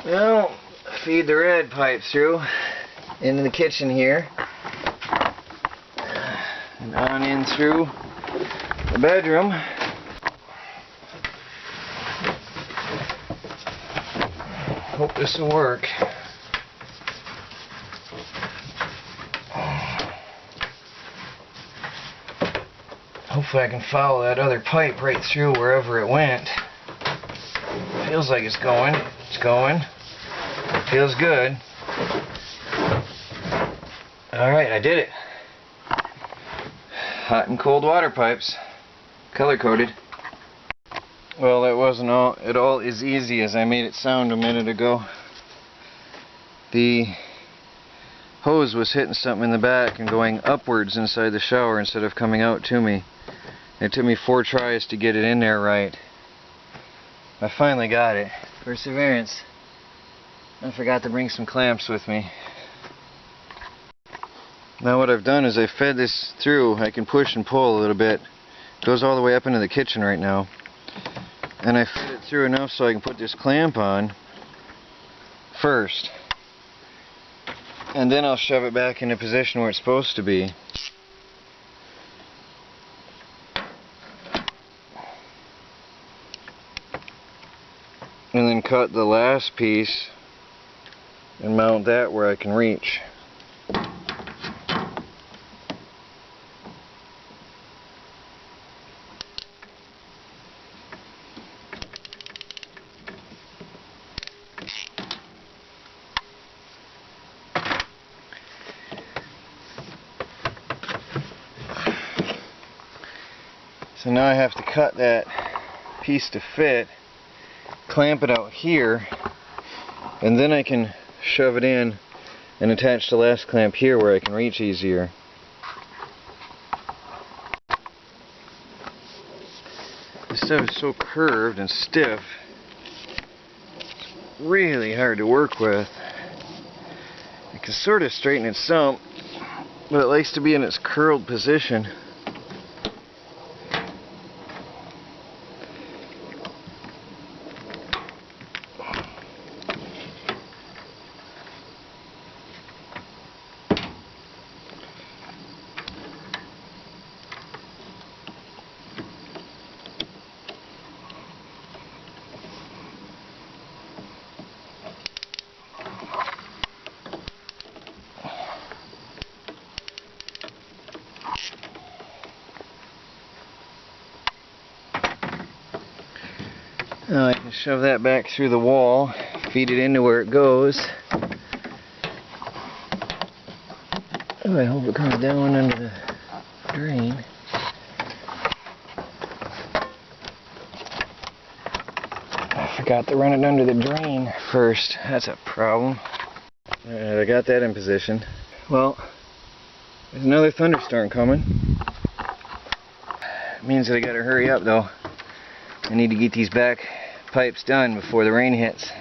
Well, feed the red pipe through into the kitchen here and on in through the bedroom. Hope this will work. Hopefully I can follow that other pipe right through wherever it went. Feels like it's going. It's going. Feels good. Alright, I did it. Hot and cold water pipes. Color coded. Well, that wasn't at all as easy as I made it sound a minute ago. The hose was hitting something in the back and going upwards inside the shower instead of coming out to me. It took me 4 tries to get it in there right. I finally got it. Perseverance. I forgot to bring some clamps with me. Now what I've done is I fed this through. I can push and pull a little bit. It goes all the way up into the kitchen right now. And I fed it through enough so I can put this clamp on first. And then I'll shove it back into position where it's supposed to be. And then cut the last piece and mount that where I can reach. So now I have to cut that piece to fit, clamp it out here, and then I can shove it in and attach the last clamp here where I can reach easier. This stuff is so curved and stiff, it's really hard to work with. I can sort of straighten it some, but it likes to be in its curled position. Now I can shove that back through the wall, feed it into where it goes. Oh, I hope it comes down under the drain. I forgot to run it under the drain first. That's a problem. Alright, I got that in position. Well, there's another thunderstorm coming. It means that I gotta hurry up though. I need to get these back pipes done before the rain hits.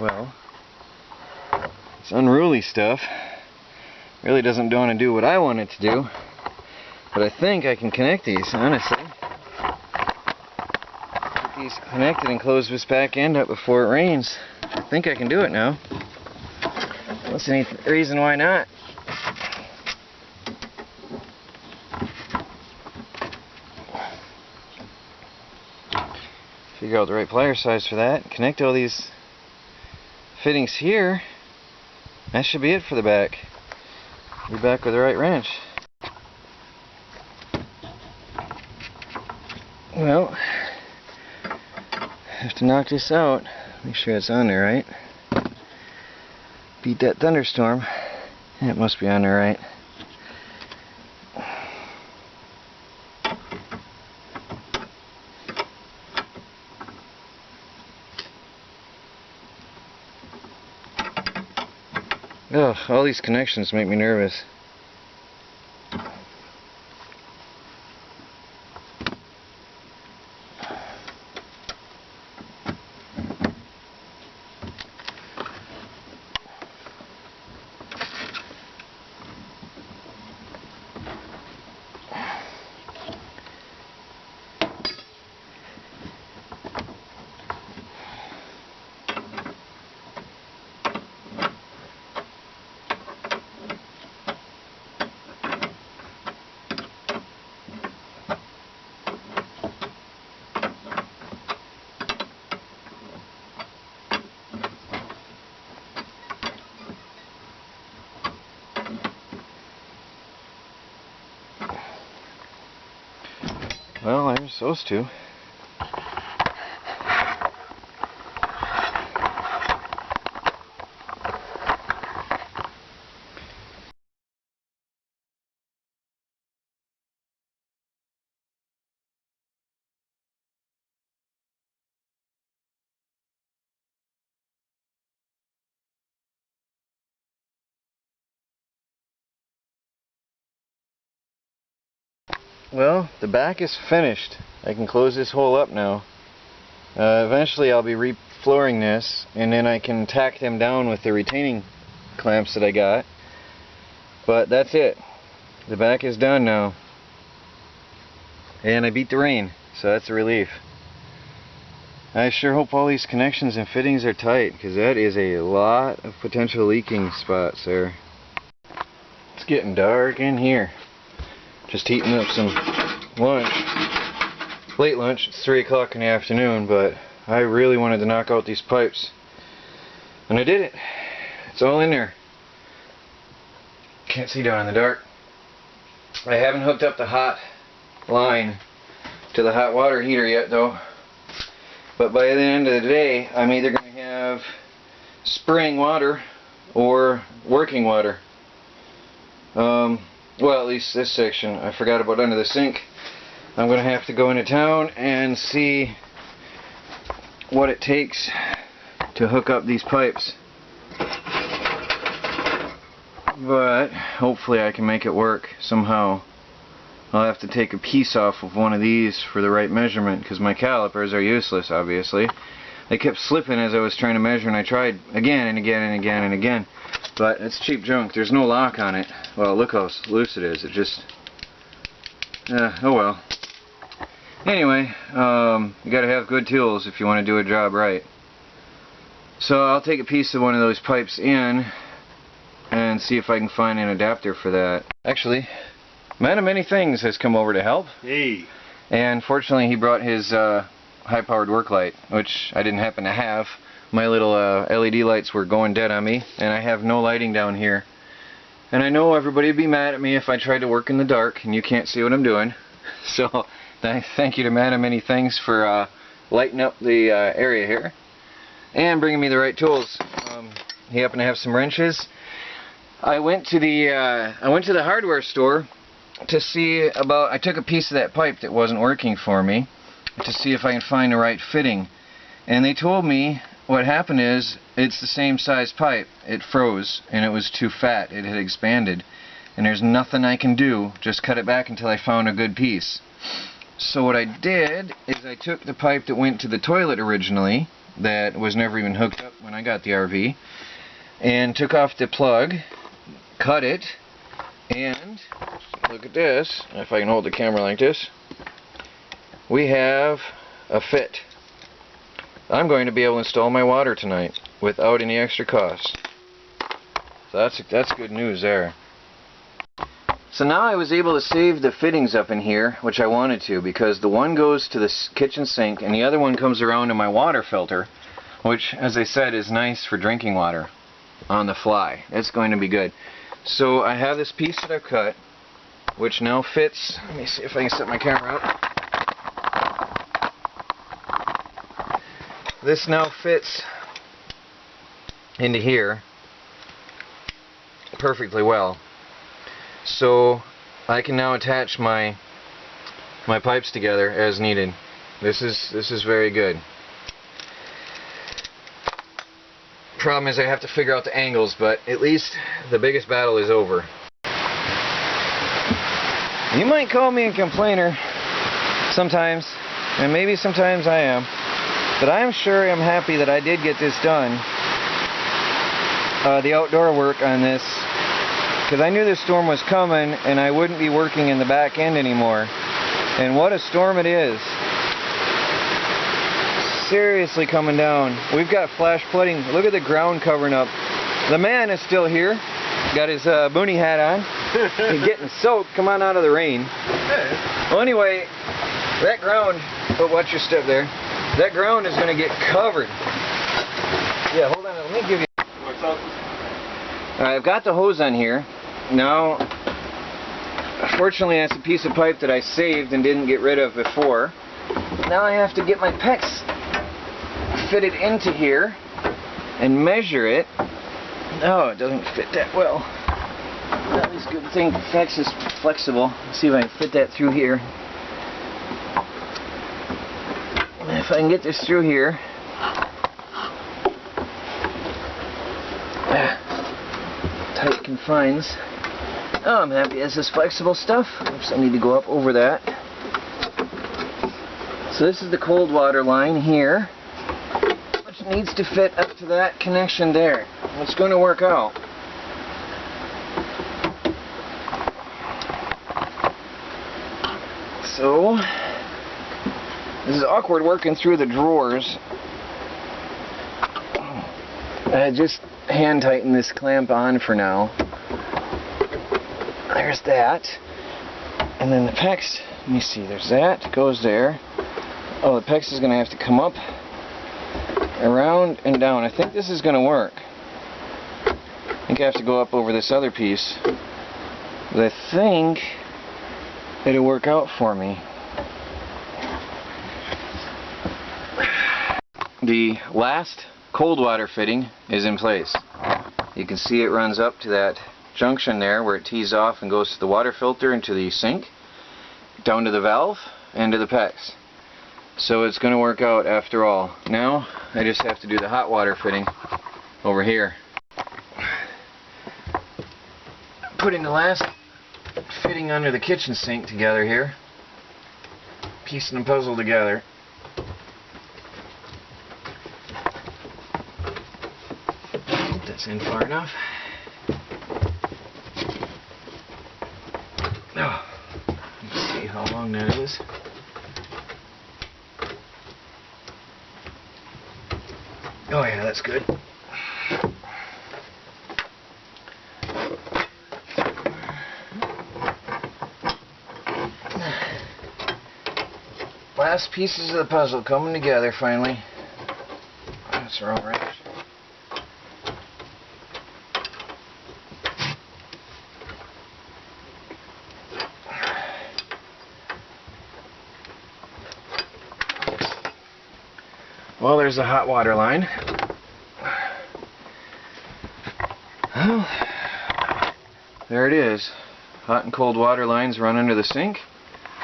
Well, this unruly stuff really doesn't want to do what I want it to do, but I think I can connect these, honestly. Get these connected and close this back end up before it rains. I think I can do it now. What's any reason why not? Figure out the right plier size for that. Connect all these fittings here. That should be it for the back. Be back with the right wrench. Well, have to knock this out. Make sure it's on there right. Beat that thunderstorm. It must be on there right. Ugh, all these connections make me nervous. Well, there's those two. Well, the back is finished. I can close this hole up now. Eventually I'll be re-flooring this, and then I can tack them down with the retaining clamps that I got. But that's it. The back is done now. And I beat the rain, so that's a relief. I sure hope all these connections and fittings are tight, because that is a lot of potential leaking spots there. It's getting dark in here. Just heating up some lunch. Late lunch, it's 3 o'clock in the afternoon, but I really wanted to knock out these pipes. And I did it. It's all in there. Can't see down in the dark. I haven't hooked up the hot line to the hot water heater yet though. But by the end of the day, I'm either going to have spraying water or working water. Well, at least this section. I forgot about under the sink. I'm going to have to go into town and see what it takes to hook up these pipes. But hopefully I can make it work somehow. I'll have to take a piece off of one of these for the right measurement, because my calipers are useless, obviously. They kept slipping as I was trying to measure, and I tried again and again and again and again. But it's cheap junk. There's no lock on it. Well, look how loose it is. It just... oh well. Anyway, you gotta have good tools if you want to do a job right. So I'll take a piece of one of those pipes in and see if I can find an adapter for that. Actually, Man of Many Things has come over to help. Hey. And fortunately he brought his high-powered work light, which I didn't happen to have. My little LED lights were going dead on me, and I have no lighting down here. And I know everybody would be mad at me if I tried to work in the dark and you can't see what I'm doing. So thank you to Man of Many Things for lighting up the area here and bringing me the right tools. He happened to have some wrenches. I went to the hardware store to see about. I took a piece of that pipe that wasn't working for me to see if I can find the right fitting, and they told me what happened is it's the same size pipe. It froze and it was too fat. It had expanded, and there's nothing I can do. Just cut it back until I found a good piece. So what I did is I took the pipe that went to the toilet originally, that was never even hooked up when I got the RV, and took off the plug, cut it, and look at this. If I can hold the camera like this, we have a fit. I'm going to be able to install my water tonight without any extra cost. So that's good news there. So now I was able to save the fittings up in here, which I wanted to, because the one goes to the kitchen sink and the other one comes around to my water filter, which, as I said, is nice for drinking water on the fly. It's going to be good. So I have this piece that I've cut, which now fits. Let me see if I can set my camera up. This now fits into here perfectly well. So I can now attach my pipes together as needed. This is very good. Problem is I have to figure out the angles, but at least the biggest battle is over. You might call me a complainer sometimes, and maybe sometimes I am, but I am sure I'm happy that I did get this done, the outdoor work on this, because I knew this storm was coming and I wouldn't be working in the back end anymore. And what a storm it is. Seriously coming down. We've got flash flooding. Look at the ground covering up. The man is still here. Got his boonie hat on. He's getting soaked. Come on out of the rain. Well, anyway, that ground, but watch your step there. That ground is going to get covered. Yeah, hold on. Let me give you. What's up? I've got the hose on here. Now, fortunately, that's a piece of pipe that I saved and didn't get rid of before. Now I have to get my PEX fitted into here and measure it. Oh, it doesn't fit that well. That was a good thing. PEX is flexible. Let's see if I can fit that through here. If I can get this through here. Tight confines. Oh, I'm happy this is flexible stuff. Oops, I need to go up over that. So this is the cold water line here, which needs to fit up to that connection there. It's going to work out. So this is awkward working through the drawers. I just hand tighten this clamp on for now. There's that. And then the PEX, let me see, there's that, goes there. Oh, the PEX is going to have to come up, around, and down. I think this is going to work. I think I have to go up over this other piece. But I think it'll work out for me. The last cold water fitting is in place. You can see it runs up to that junction there where it tees off and goes to the water filter into the sink, down to the valve, and to the PEX. So it's going to work out after all. Now I just have to do the hot water fitting over here. Putting the last fitting under the kitchen sink together here. Piecing the puzzle together. Hope that's in far enough. Oh, let's see how long that is. Oh yeah, that's good. Last pieces of the puzzle coming together finally. That's the wrong wrench. Well, there's the hot water line. Well, there it is. Hot and cold water lines run under the sink.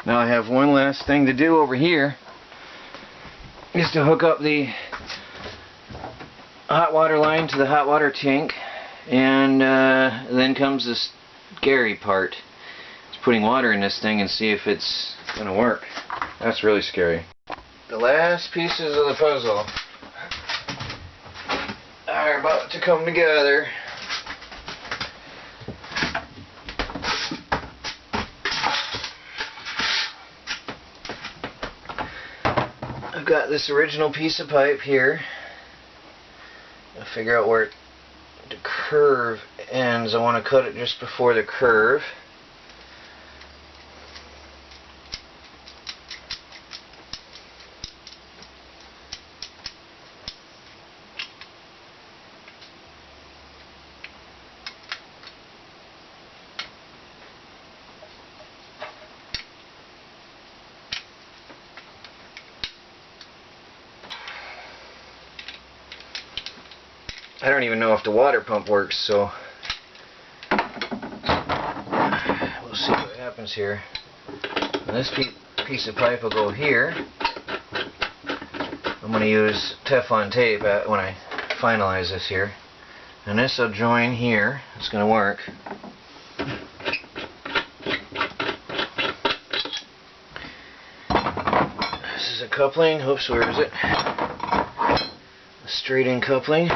Now I have one last thing to do over here. Is to hook up the hot water line to the hot water tank. And then comes this scary part. It's putting water in this thing and see if it's going to work. That's really scary. The last pieces of the puzzle are about to come together. I've got this original piece of pipe here. I'll figure out where the curve ends. I want to cut it just before the curve. I don't even know if the water pump works, so we'll see what happens here. And this piece of pipe will go here. I'm going to use Teflon tape when I finalize this here. And this will join here. It's going to work. This is a coupling. Oops, where is it? A straight in coupling.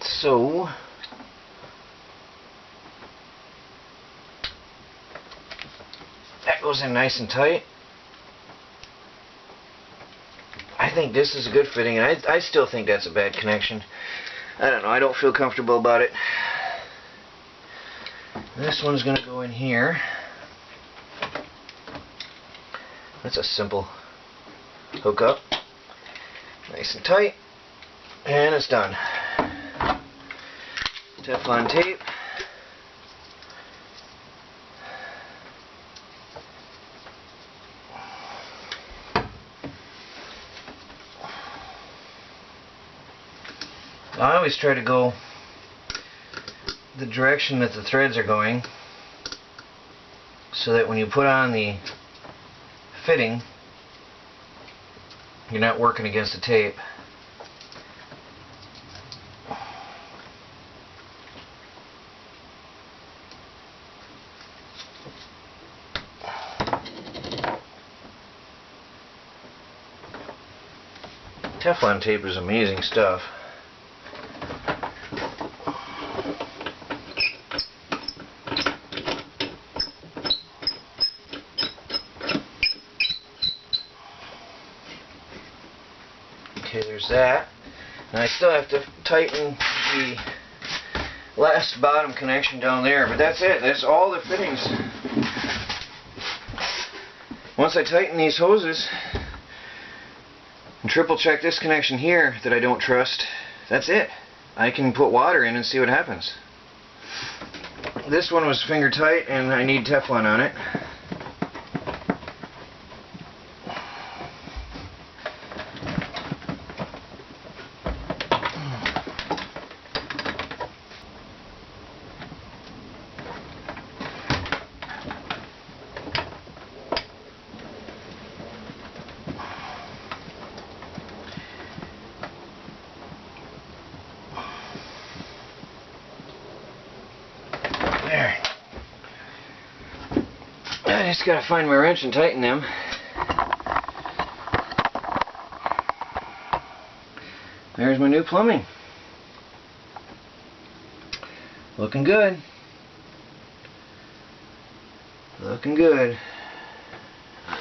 So that goes in nice and tight. I think this is a good fitting, and I still think that's a bad connection. I don't know, I don't feel comfortable about it. This one's going to go in here. That's a simple hookup. Nice and tight. And it's done. Teflon tape. I always try to go the direction that the threads are going, so that when you put on the fitting, you're not working against the tape. Teflon tape is amazing stuff. Okay, there's that. And I still have to tighten the last bottom connection down there, but that's it. That's all the fittings. Once I tighten these hoses and triple check this connection here that I don't trust, that's it. I can put water in and see what happens. This one was finger tight and I need Teflon on it. There. I just gotta find my wrench and tighten them. There's my new plumbing. Looking good. Looking good.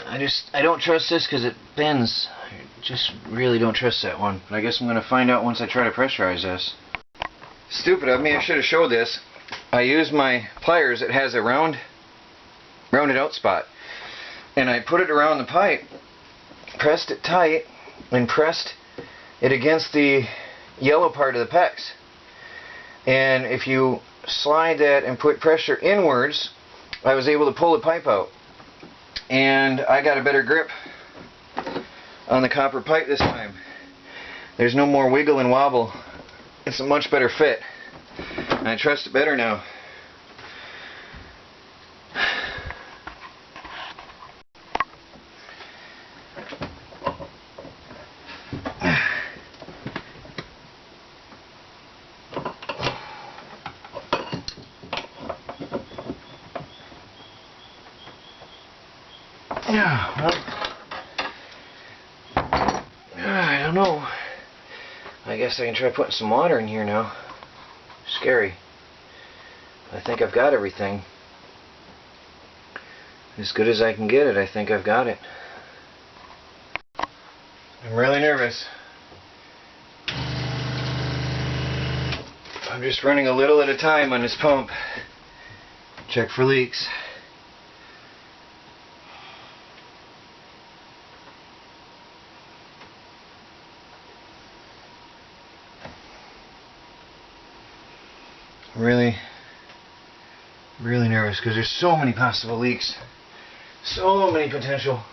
I don't trust this because it bends. I just really don't trust that one. But I guess I'm gonna find out once I try to pressurize this. Stupid of me, I should have showed this. I used my pliers. It has a rounded out spot, and I put it around the pipe, pressed it tight, and pressed it against the yellow part of the PEX. And if you slide that and put pressure inwards, I was able to pull the pipe out, and I got a better grip on the copper pipe this time. There's no more wiggle and wobble. It's a much better fit. And I trust it better now. Yeah, well, I don't know. I guess I can try putting some water in here now. Scary. I think I've got everything. As good as I can get it, I think I've got it. I'm really nervous. I'm just running a little at a time on this pump. Check for leaks. Really nervous because there's so many possible leaks, so many potential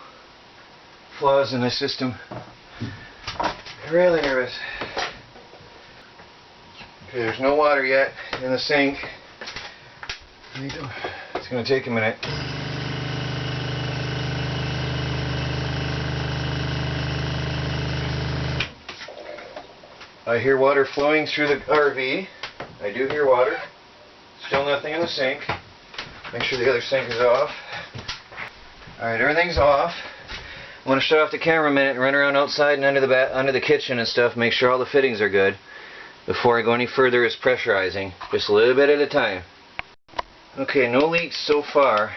flaws in this system. Really nervous. Okay, there's no water yet in the sink. It's going to take a minute. I hear water flowing through the RV. I do hear water. Still nothing in the sink. Make sure the other sink is off. Alright, everything's off. I'm going to shut off the camera a minute and run around outside and under the kitchen and stuff, make sure all the fittings are good before I go any further as pressurizing. Just a little bit at a time. Okay, no leaks so far.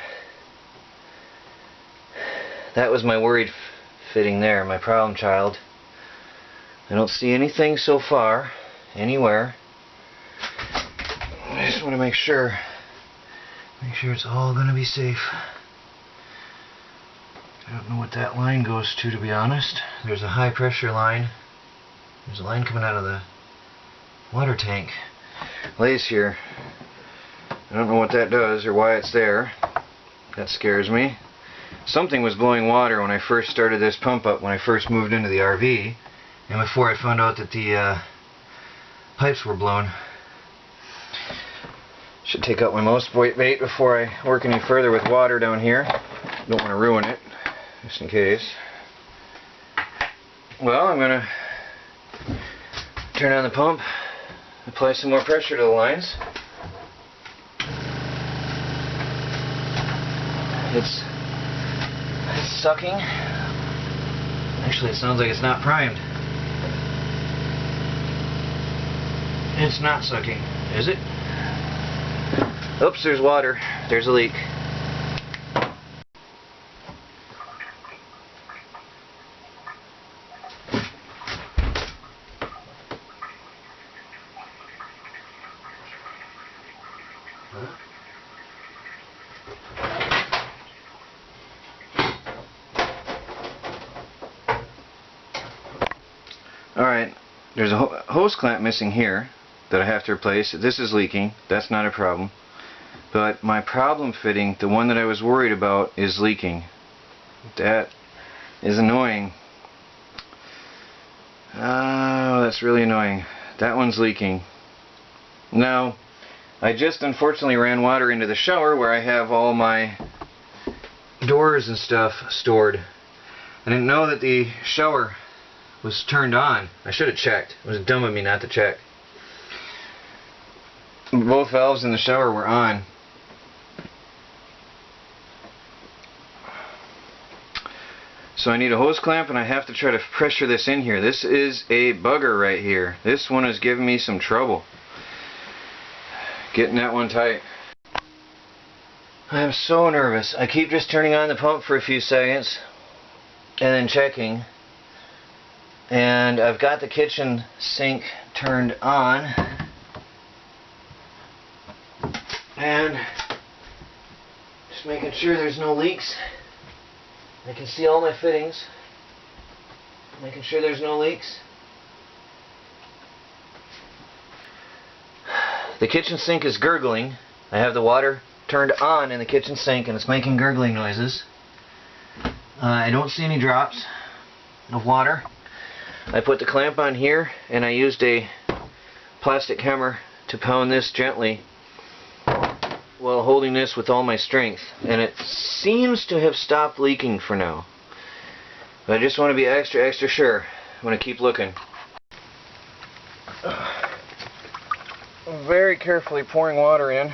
That was my worried fitting there, my problem child. I don't see anything so far, anywhere. I just want to make sure it's all going to be safe. I don't know what that line goes to be honest. There's a high pressure line. There's a line coming out of the water tank. Lays here. I don't know what that does or why it's there. That scares me. Something was blowing water when I first started this pump up, when I first moved into the RV, and before I found out that the pipes were blown. Should take out my most bait before I work any further with water down here. Don't want to ruin it, just in case. Well, I'm going to turn on the pump, apply some more pressure to the lines. It's sucking. Actually, it sounds like it's not primed. It's not sucking, is it? Oops, there's water. There's a leak. Alright, there's a hose clamp missing here that I have to replace. This is leaking. That's not a problem. But my problem fitting, the one that I was worried about, is leaking. That is annoying. Oh, that's really annoying. That one's leaking. Now, I just unfortunately ran water into the shower where I have all my doors and stuff stored. I didn't know that the shower was turned on. I should have checked. It was dumb of me not to check. Both valves in the shower were on. So I need a hose clamp and I have to try to pressure this in here. This is a bugger right here. This one is giving me some trouble getting that one tight. I'm so nervous. I keep just turning on the pump for a few seconds and then checking. And I've got the kitchen sink turned on. And just making sure there's no leaks. I can see all my fittings. Making sure there's no leaks. The kitchen sink is gurgling. I have the water turned on in the kitchen sink and it's making gurgling noises. I don't see any drops of water. I put the clamp on here and I used a plastic hammer to pound this gently while holding this with all my strength, and it seems to have stopped leaking for now. But I just want to be extra sure. I'm going to keep looking. I'm very carefully pouring water in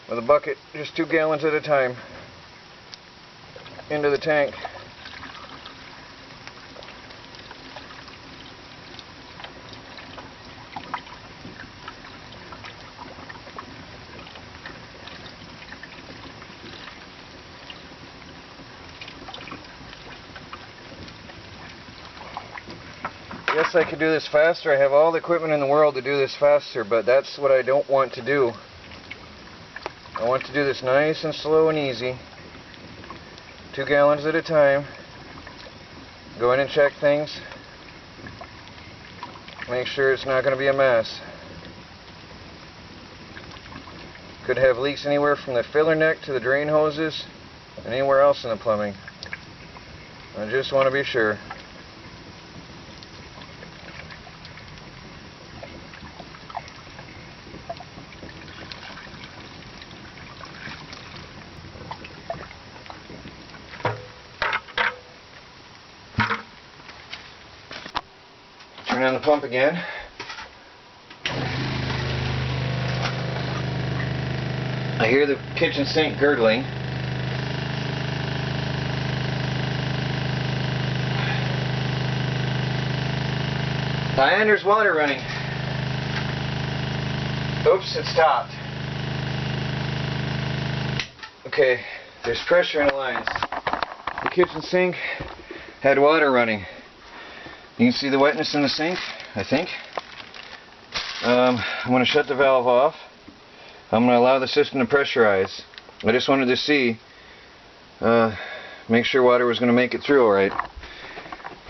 with a bucket, just 2 gallons at a time, into the tank. Yes, I could do this faster. I have all the equipment in the world to do this faster, but that's what I don't want to do. I want to do this nice and slow and easy. 2 gallons at a time. Go in and check things. Make sure it's not going to be a mess. Could have leaks anywhere from the filler neck to the drain hoses and anywhere else in the plumbing. I just want to be sure. on the pump again. I hear the kitchen sink gurgling. And there's water running. Oops, it stopped. Okay, there's pressure in the lines. The kitchen sink had water running. You can see the wetness in the sink, I think. I'm going to shut the valve off. I'm going to allow the system to pressurize. I just wanted to see, make sure water was going to make it through alright.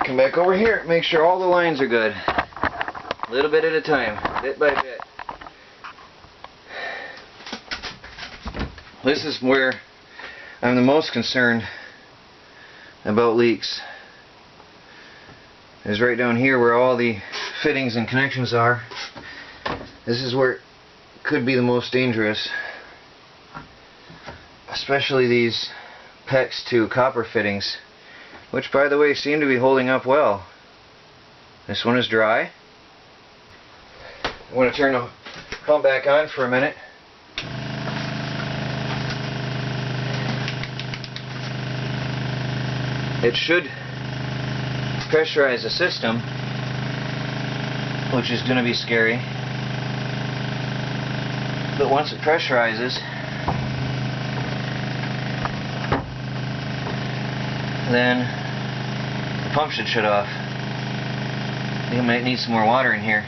Come back over here, make sure all the lines are good. A little bit at a time, bit by bit. This is where I'm the most concerned about leaks. Is right down here where all the fittings and connections are. This is where it could be the most dangerous. Especially these PEX 2 copper fittings, which by the way seem to be holding up well. This one is dry. I want to turn the pump back on for a minute. It should pressurize the system, which is going to be scary. But once it pressurizes, then the pump should shut off. You might need some more water in here.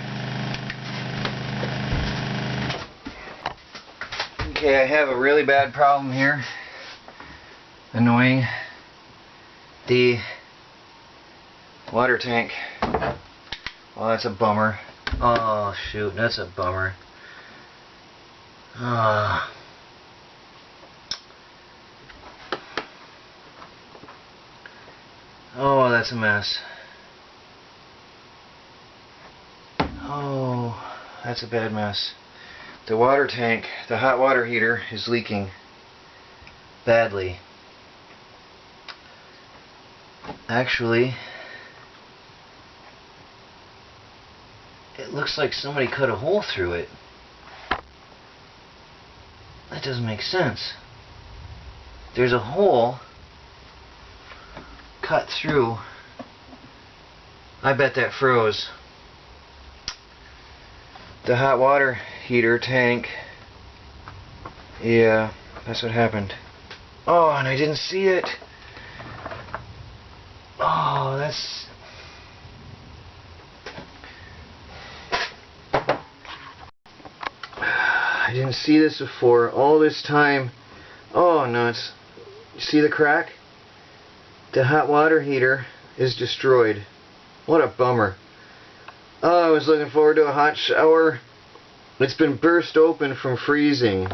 Okay, I have a really bad problem here. Annoying. The water tank. Oh, that's a bummer. Oh, shoot, that's a bummer. Oh, that's a mess. Oh, that's a bad mess. The water tank, the hot water heater, is leaking badly. Actually, it looks like somebody cut a hole through it. That doesn't make sense. There's a hole cut through. I bet that froze. The hot water heater tank. Yeah, that's what happened. Oh, and I didn't see it. Oh, that's... I didn't see this before. All this time. Oh, no, it's... You see the crack? The hot water heater is destroyed. What a bummer. Oh, I was looking forward to a hot shower. It's been burst open from freezing.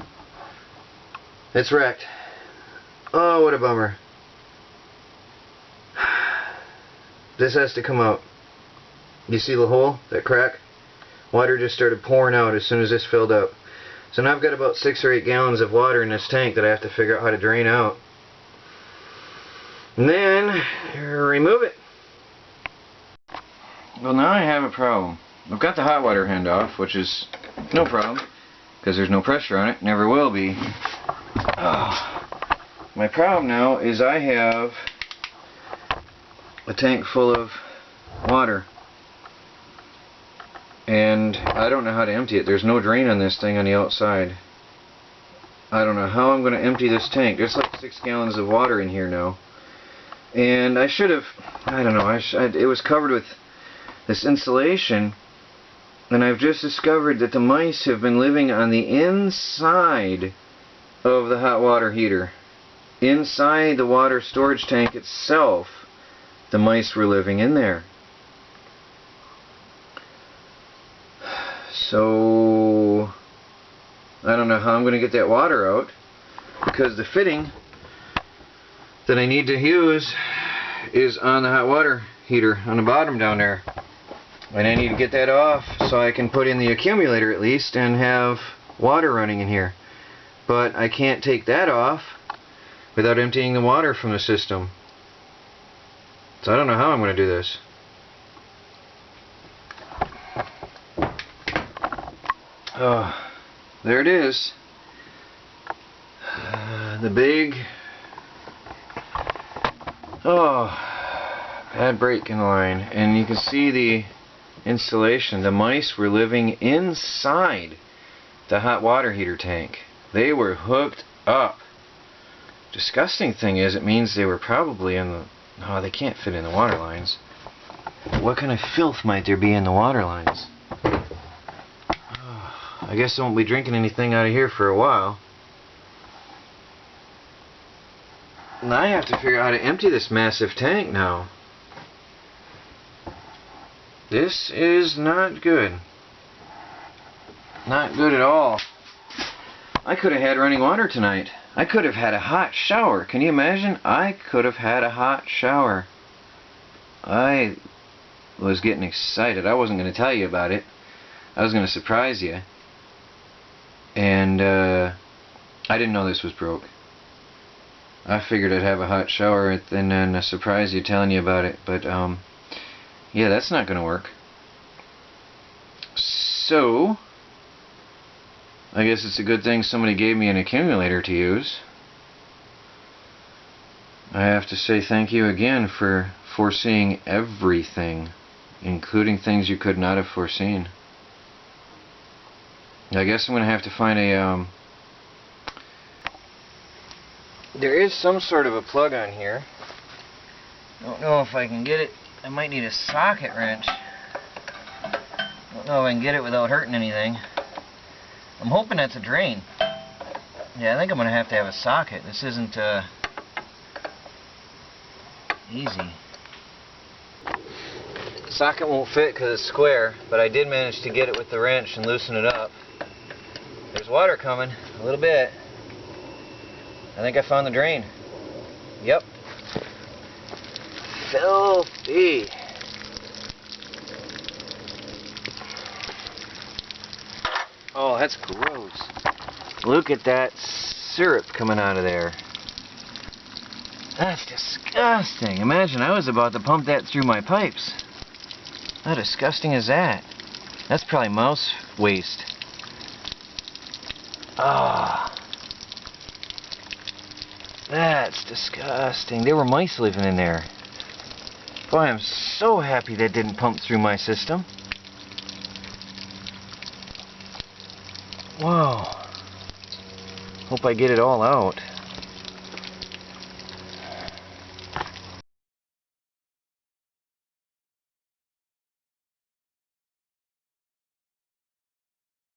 It's wrecked. Oh, what a bummer. This has to come out. You see the hole? That crack? Water just started pouring out as soon as this filled up. So now I've got about 6 or 8 gallons of water in this tank that I have to figure out how to drain out. And then remove it. Well, now I have a problem. I've got the hot water hand off, which is no problem because there's no pressure on it, never will be. My problem now is I have a tank full of water and I don't know how to empty it. There's no drain on this thing on the outside. I don't know how I'm going to empty this tank. There's like 6 gallons of water in here now. And I should have, I don't know, it was covered with this insulation, and I've just discovered that the mice have been living on the inside of the hot water heater. Inside the water storage tank itself, the mice were living in there. So I don't know how I'm going to get that water out, because the fitting that I need to use is on the hot water heater on the bottom down there, and I need to get that off so I can put in the accumulator at least and have water running in here. But I can't take that off without emptying the water from the system. So I don't know how I'm going to do this. Oh, there it is. The big... Oh, bad break in the line. And you can see the installation. The mice were living inside the hot water heater tank. They were hooked up. Disgusting thing is, it means they were probably in the... Oh, they can't fit in the water lines. What kind of filth might there be in the water lines? I guess I won't be drinking anything out of here for a while. And I have to figure out how to empty this massive tank now. This is not good. Not good at all. I could have had running water tonight. I could have had a hot shower. Can you imagine? I could have had a hot shower. I was getting excited. I wasn't going to tell you about it. I was going to surprise you. And I didn't know this was broke. I figured I'd have a hot shower and then surprise you telling you about it. But yeah, that's not going to work. So I guess it's a good thing somebody gave me an accumulator to use. I have to say thank you again for foreseeing everything, including things you could not have foreseen. I guess I'm going to have to find a... There is some sort of a plug on here. Don't know if I can get it. I might need a socket wrench. Don't know if I can get it without hurting anything. I'm hoping that's a drain. Yeah, I think I'm going to have a socket. This isn't easy. The socket won't fit because it's square, but I did manage to get it with the wrench and loosen it up. There's water coming, a little bit. I think I found the drain. Yep. Filthy. Oh, that's gross. Look at that syrup coming out of there. That's disgusting. Imagine I was about to pump that through my pipes. How disgusting is that? That's probably mouse waste. Ah. That's disgusting. There were mice living in there. Boy, I'm so happy that didn't pump through my system. Whoa. Hope I get it all out.